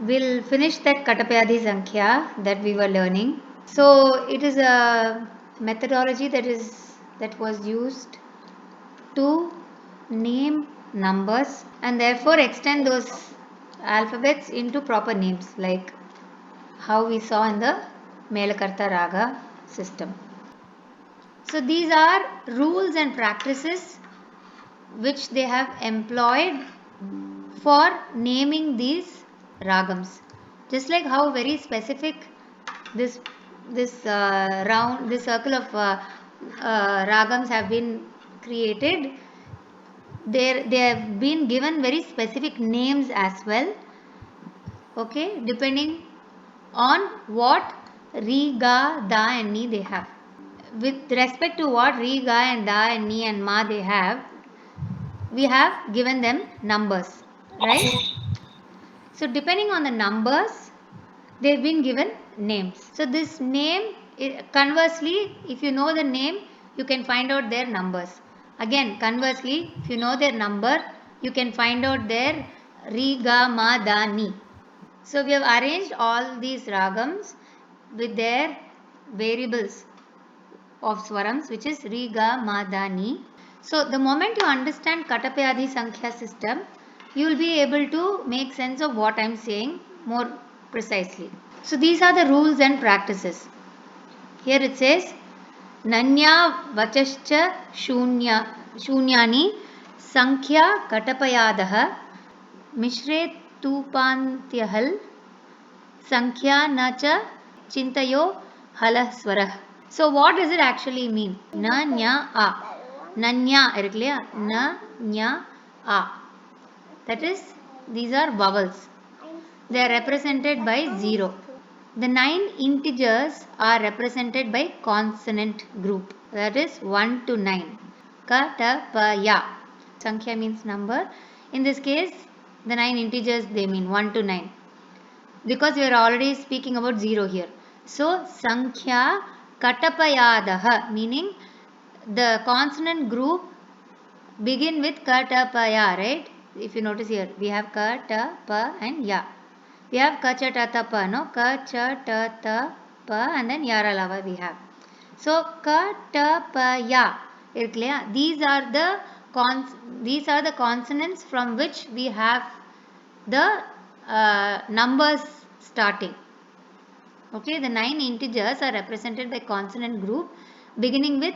we'll finish that Katapayadi Sankhya that we were learning. So it is a methodology that was used to name numbers and therefore extend those alphabets into proper names, like how we saw in the Melakarta raga system. So these are rules and practices which they have employed for naming these ragams. Just like how very specific this this circle of ragams have been created, they have been given very specific names as well. Okay, depending on what re, ga, da and ni they have. With respect to what re, ga and da and ni and ma they have, we have given them numbers, right? So depending on the numbers, they've been given names. So this name, conversely, if you know the name, you can find out their numbers. Again, conversely, if you know their number, you can find out their ri, ga, ma, da, ni. So we have arranged all these ragams with their variables of swarams, which is ri, ga, ma, da, ni. So the moment you understand Katapayadi Sankhya system, you will be able to make sense of what I am saying more precisely. So these are the rules and practices. Here it says Nanya Vachascha Shunyani Sankhya Katapayadaha Mishre Tupantyahal Sankhya Nacha Chintayo Halaswarah. So what does it actually mean? Na, nya, a. Nanya irukliya? Na, nya, a. That is, these are vowels. They are represented by 0. The 9 integers are represented by consonant group. That is 1 to 9. Katapaya. Sankhya means number. In this case, the 9 integers they mean 1 to 9. Because we are already speaking about 0 here. So, Sankhya Katapayadaha, meaning the consonant group begin with Katapaya, right? If you notice here, we have Katapa and Ya. We have Kachatatapa, no? Kachatatapa and then Yaralava we have. So, Katapaya. These are the consonants from which we have the numbers starting. Okay, the 9 integers are represented by consonant group beginning with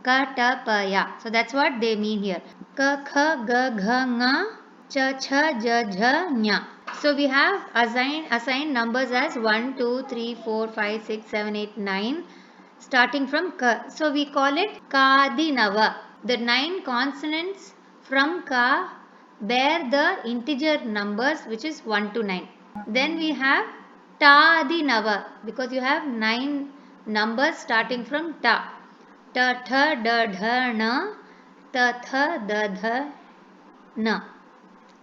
Katapaya. So that's what they mean here. Ka, kha, ga, gha, nga, cha, cha, ja, jha, nya. So we have assigned numbers as 1, 2, 3, 4, 5, 6, 7, 8, 9 starting from ka. So we call it Kadinava. The 9 consonants from ka bear the integer numbers which is 1 to 9. Then we have Tadinava because you have 9 numbers starting from ta. Ta, tha, da, dha, na, ta, tha, da, dha, na.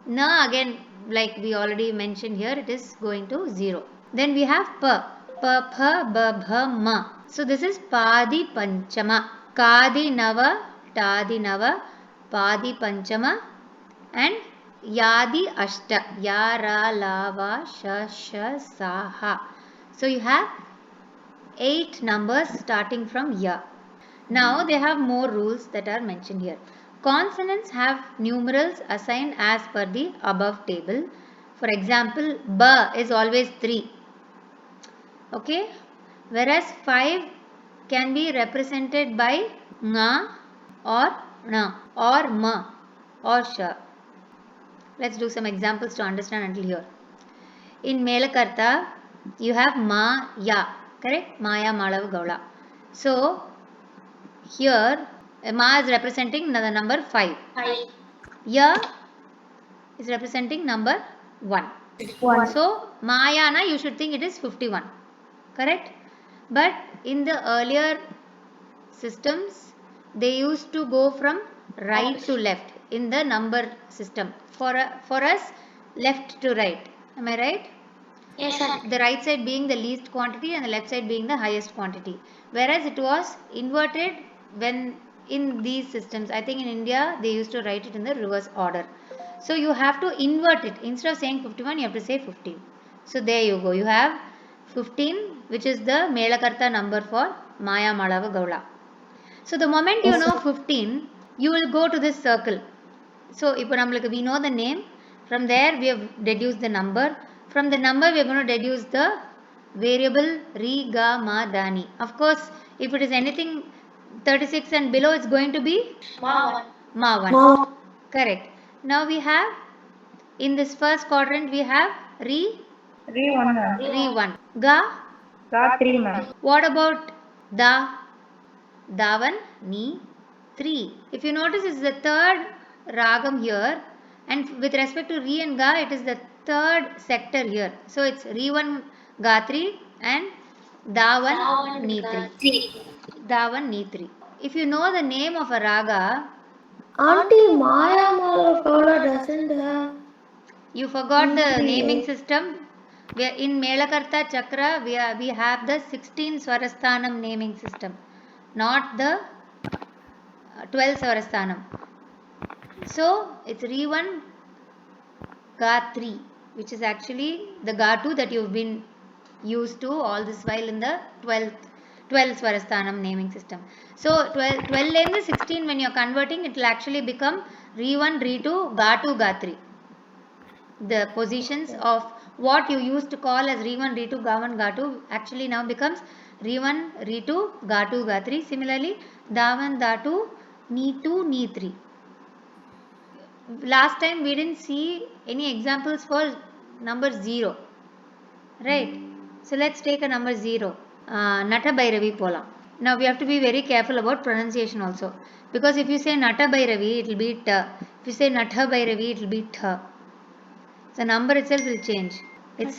Na again, like we already mentioned here, it is going to 0. Then we have pa. Pa, pha, ba, bha, ma. So this is Padi Panchama. Kadi Nava, Tadi Nava, Padi Panchama and Yadi Ashta. Yara, Lava, Sha, Sha, Saha. So you have 8 numbers starting from Ya. Now they have more rules that are mentioned here. Consonants have numerals assigned as per the above table. For example, ba is always 3. Okay. Whereas 5 can be represented by nga or na or ma or sha. Let's do some examples to understand until here. In Melakarta, you have ma, ya, correct? Maya, Malav, Gaula. So, here, ma is representing the number 5. Ya is representing number 1. 1. So, Mayana, you should think it is 51. Correct? But in the earlier systems, they used to go from right to left in the number system. For us, left to right. Am I right? Yes, sir. The right side being the least quantity and the left side being the highest quantity. Whereas it was inverted when in these systems. I think in India, they used to write it in the reverse order. So you have to invert it. Instead of saying 51, you have to say 50. So there you go. You have 15, which is the Melakarta number for Maya Malava Gaula. So the moment you know 15, you will go to this circle. So we know the name. From there we have deduced the number. From the number we are going to deduce the variable Ri, Ga, Ma, Dani. Of course, if it is anything 36 and below, it's going to be Ma 1. Ma 1. Correct. Now we have, in this first quadrant, we have Ri, Re 1 ma'am. Ri 1. Ga, Ga 3 ma'am. what about Da? Da 1, Ni 3. If you notice, it's the third ragam here, and with respect to Ri and Ga, it is the third sector here. So it's Ri 1, Ga 3 and Da 1, Ni 3. Da 1, Ni 3. If you know the name of a raga, Auntie, Maya Mala doesn't have. you forgot the naming system. In Melakarta Chakra, we have the 16 Swarasthanam naming system, not the 12 Swarasthanam. So it's Re 1, Ga 3, which is actually the Ga 2 that you've been used to all this while in the 12 Swarasthanam naming system. So 12 and 16, when you're converting, it will actually become Re 1, Re 2, Ga 2, Ga 3. The positions of what you used to call as Re 1, Re 2, Ga 1, Ga 2 actually now becomes Re 1, Re 2, Ga 2, Ga 3. Similarly, Da 1, Da 2, Ni 2, Ni 3. Last time we didn't see any examples for number 0. Right? So let's take a number 0. Nata Bhairavi Pola. Now we have to be very careful about pronunciation also. Because if you say Nata Bhairavi, it will be Ta. If you say Natha Bhairavi, it will be Tha. The number itself will change. It's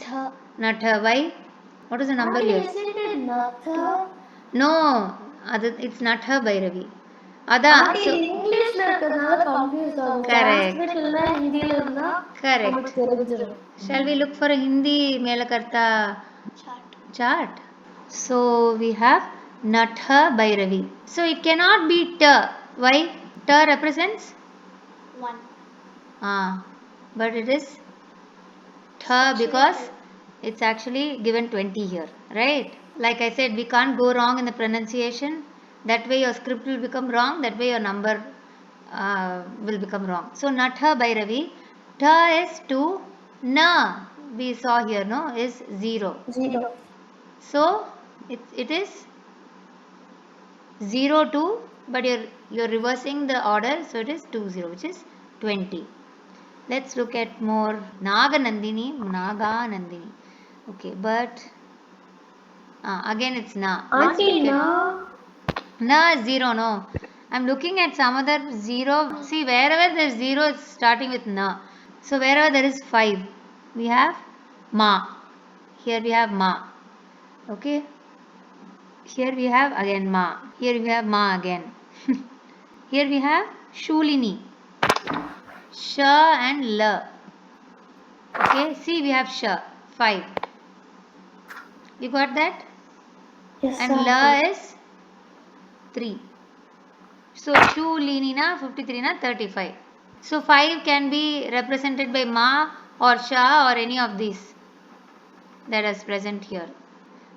Natha. Why? What is the number here? Isn't it Natha? No, it's Natha Bhairavi. Auntie, So, English confused ஆகும். correct. Sanskrit இல்ல ஹிந்தில இருந்தா Correct. நமக்கு தெரிஞ்சிடும். Shall we look for a Hindi Melakarta chart? So we have Natha Bhairavi. So it cannot be Ta. Why? Ta represents 1. But it is Tha because it's actually given 20 here, right? Like I said, we can't go wrong in the pronunciation. That way your script will become wrong. That way your number will become wrong. So Natha Bhairavi, Tha is 2, Na we saw here, no, is 0. 0. So it is 0 2, but you're reversing the order, so it is 2 0, which is 20. Let's look at more Naga Nandini. Okay, but again it's Na. Auntie, Na is 0, no. I'm looking at some other 0. See, wherever there's 0, it's starting with Na. So wherever there is 5, we have Ma. Here we have Ma. Okay. Here we have again Ma. Here we have Ma again. Here we have Shulini. Sha and La. Okay. See, we have Sha. 5. You got that? Yes, and La is 3. So Shulini na 53 na 35. So 5 can be represented by Ma or Sha or any of these that is present here.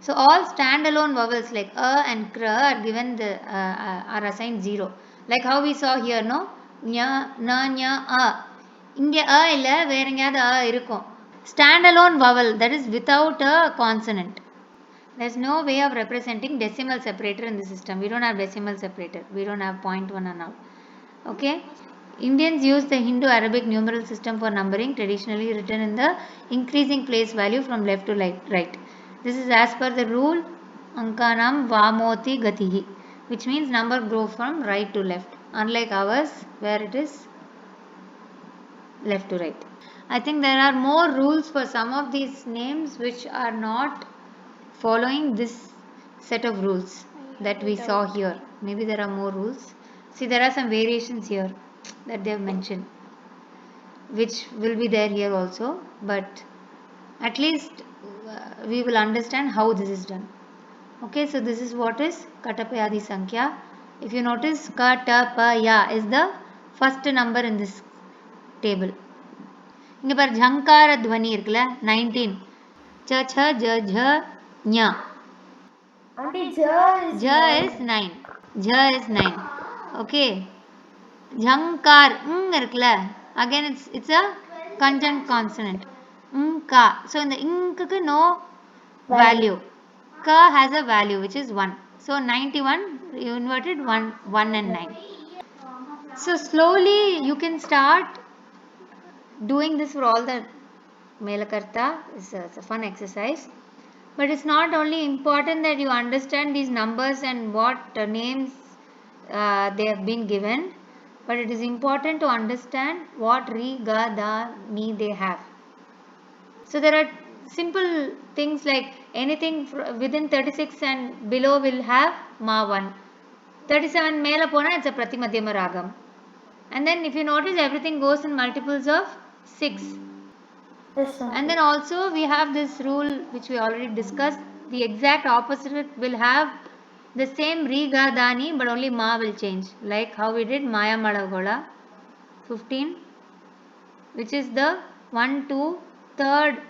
So all standalone vowels like A and Kra are given are assigned 0. Like how we saw here, no? Nya, na, nya, A. இங்க A இல்ல வேற எங்கயாவது A இருக்கும். Standalone vowel, that is without a consonant. There's no way of representing decimal separator in the system. We don't have decimal separator. We don't have 0.1 and all. Okay. Indians use the Hindu-Arabic numeral system for numbering, traditionally written in the increasing place value from left to right. This is as per the rule Ankanam Vamoti Gatihi, which means number grow from right to left, unlike ours where it is left to right. I think there are more rules for some of these names which are not following this set of rules that we saw here. Maybe there are more rules. See, there are some variations here that they have mentioned, which will be there here also, but at least we will understand how this is done. Okay, so this is what is Katapayadi Sankhya. If you notice, Katapaya is the first number in this table. இங்க பாரு ஜங்கார துவனி இருக்குல்ல 19. cha, cha, ja, ja, nya. Auntie, ja is Ja nine. is 9. Ja is 9. Okay. Jhankar. Irukla. Again, it's a conjunct consonant. Ka. So, in the ink, no value. Ka has a value which is 1. So, 91, you inverted 1, 1 and 9. So, slowly you can start doing this for all the Melakarta. It's a fun exercise. But it's not only important that you understand these numbers and what names they have been given, but it is important to understand what Ri, Ga, Da, Ni they have. So there are simple things like anything within 36 and below will have Ma 1. 37 Mela Pona, it's a Pratimadhyama Ragam. And then if you notice, everything goes in multiples of 6. Yes, And Auntie. then also we have this rule which we already discussed. The exact opposite will have the same Riga Dani, but only Ma will change. Like how we did Maya Malagola 15, which is the 1, 2, third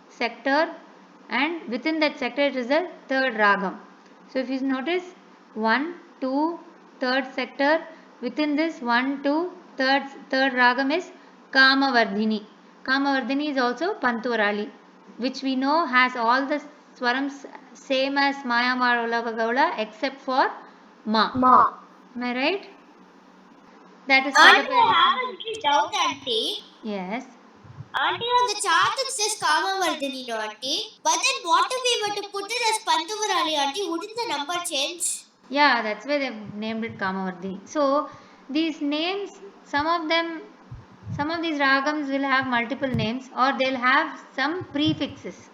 sector, and within that sector it is the third ragam. So if you notice 1, 2, third sector, within this 1, 2, third ragam is Kamavardhini. Kamavardhini is also Pantuvarali, which we know has all the swarams same as Maya Gaula except for Ma. Ma. Am I right? That is Auntie, Katapayadi I have a Sankhya. little doubt, Auntie. Yes. Auntie, on the chart it says Kamavardhani, no, Auntie. But then what if we were to put it as Pantuvarali, Auntie? Wouldn't the number change? Yeah, that's why they've named it Kamavardhini. So these names, some of these ragams will have multiple names or they'll have some prefixes.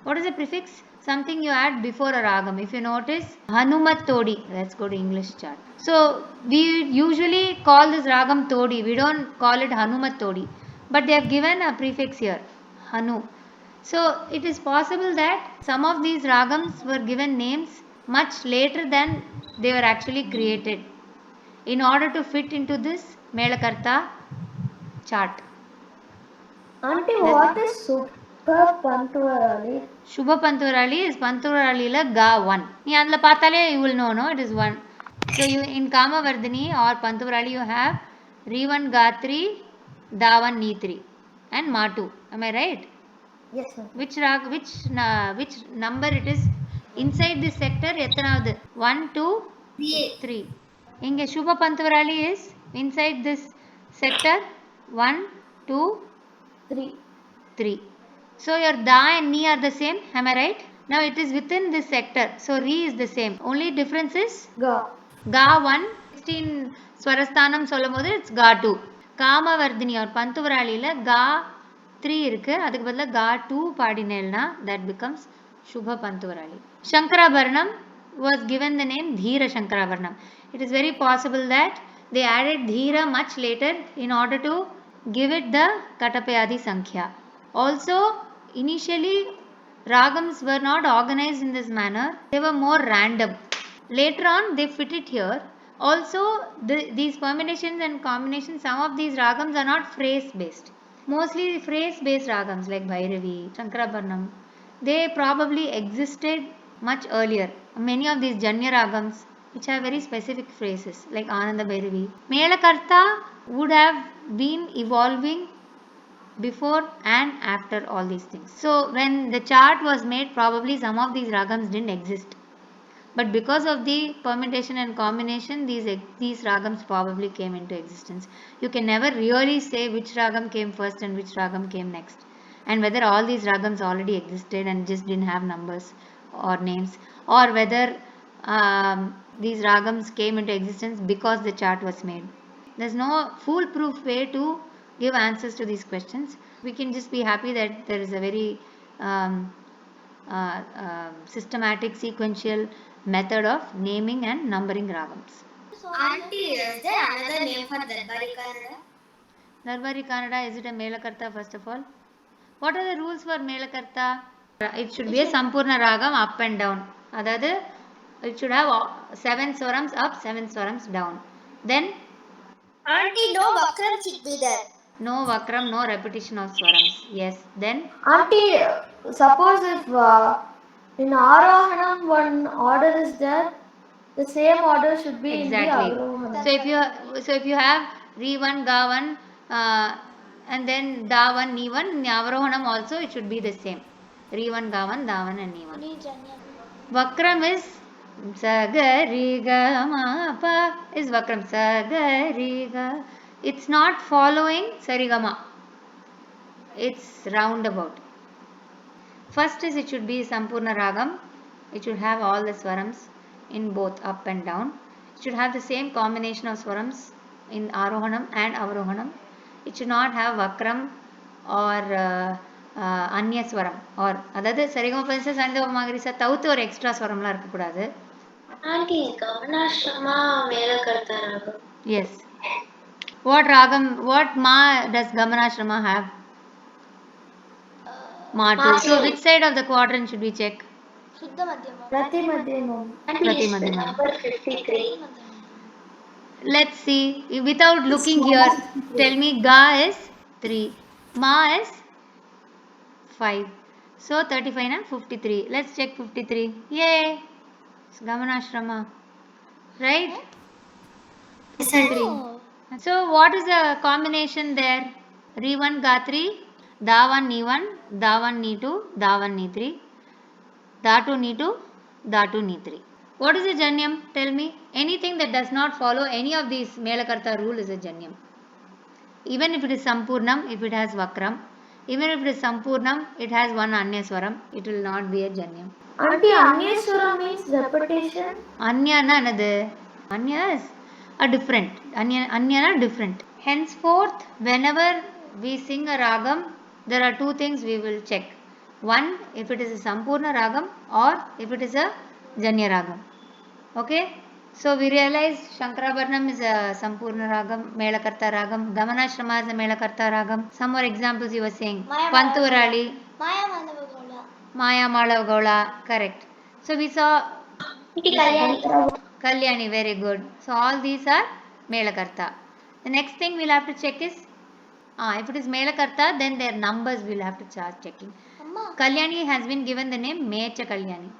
What is a prefix? Something you add before a ragam. If you notice, Hanumat Todi. Let's go to English chart. So we usually call this ragam Todi. We don't call it Hanumat Todi. But they have given a prefix here, Hanu. So it is possible that some of these ragams were given names much later than they were actually created in order to fit into this Melakarta chart. Auntie, what is Super Pantuvarali? Shubha Panturali is Panturalila Ga 1. நீ அதில் பார்த்தாலே you will know, no? It is 1. So you in Kamavardhini or Panturali you have Re1 Ga 3, Da 1 Ni 3 and Ma 2. Am I right? Yes, Auntie. Which number it is inside this sector? எத்தனாவது? 1, 2, 3. இங்கே Shubha Panturali is inside this sector 1, 2, 3. 3. So your Da and Ni are the same, am I right? Now it is within this sector. So Re is the same. Only difference is Ga. Ga 1, 16 Swarasthanam சொல்லும்போது it's Ga 2. Kamavardhini or Pantuvaraliல Ga 3 இருக்கு. அதுக்கு பதிலா Ga 2 பாடினேல்னா that becomes Shubha Pantuvarali. Shankarabharanam was given the name Dheera Shankarabharanam. It is very possible that they added Dheera much later in order to give it the Katapayadi Sankhya. Also, initially ragams were not organized in this manner, they were more random. Later on, they fit it here. Also, these permutations and combinations, some of these ragams are not phrase based. Mostly phrase based ragams like Bhairavi, Shankarabharanam, they probably existed much earlier. Many of these Janya ragams, which have very specific phrases like Ananda Bhairavi. Melakarta would have been evolving before and after all these things. So when the chart was made, probably some of these ragams didn't exist. But because of the permutation and combination, these ragams probably came into existence. You can never really say which ragam came first and which ragam came next. And whether all these ragams already existed and just didn't have numbers or names, or whether these ragams came into existence because the chart was made. There's no foolproof way to give answers to these questions. We can just be happy that there is a very systematic sequential method of naming and numbering ragams. Auntie, is there another name for Darbari Kannada? Darbari Kannada, is it a Melakarta first of all? What are the rules for Melakarta? It should be a Sampurna Ragam up and down. அதாவது it should have 7 swarams up, 7 swarams down. Then Auntie, no Vakram should be there. no Vakram, no repetition of swarams. Yes. Then Auntie, suppose if in Arohanam one order is there, the same order should be in the Exactly. Arohanam. So if you have Re1, Ga1, and then Da1, Ni1, in Avarohanam also it should be the same. Re1, Ga1, Da1 and Ni1. Vakram is Sagariga Ma is Vakram. Sagariga. It's not following Sarigama. It's roundabout. First is it should be Sampurna Ragam. It should have all the swarams in both up and down. It should have the same combination of swarams in Arohanam and Avarohanam. It should not have Vakram or Anya swaram or அதாவது சரிகமபனிச சண்டவமாகரிச தவிர்த்து ஒரு extra ஸ்வரம்லாம் இருக்கக்கூடாது. Auntie, Gavanashrama Melakarta raga. Yes. What ragam, what ma does Gamanashrama have? Ma 2. So which side of the quadrant should we check? Prati Madhyamam. Auntie, is Pratimadi. number 53. Let's see. Without looking here, tell me Ga is 3. Ma is 5. So 35 and 53. Let's check 53. Yay! It's Gamanashrama. Right? 53. So what is the combination there? Re1 Ga3, Da1 Ni1, Da1 Ni2, Da1 Ni3, Da2 Ni2, Da2 Ni3. What is a Janyam? Tell me. Anything that does not follow any of these Melakarta rule is a Janyam. Even if it is Sampurnam, if it has Vakram, even if it is Sampurnam, it has one Anyaswaram, it will not be a Janyam. Auntie, Anyaswara means repetition. Anyana another. Anyas are different. Anyana different. Henceforth, whenever we sing a ragam, there are two things we will check. One, if it is a Sampurna ragam or if it is a Janya ragam. Okay? So we realize Shankarabharanam is a Sampurna ragam, Melakarta ragam, Gamanashrama is a Melakarta ragam. Some more examples you were saying. Pantuvarali, Maya Malavagola, correct. So we saw Auntie, Kalyani. Kalyani, very good. So all these are Melakarta. The next thing we'll have to check is, if it is Melakarta, then their numbers we'll have to start checking. Kalyani has been given the name Mecha Kalyani.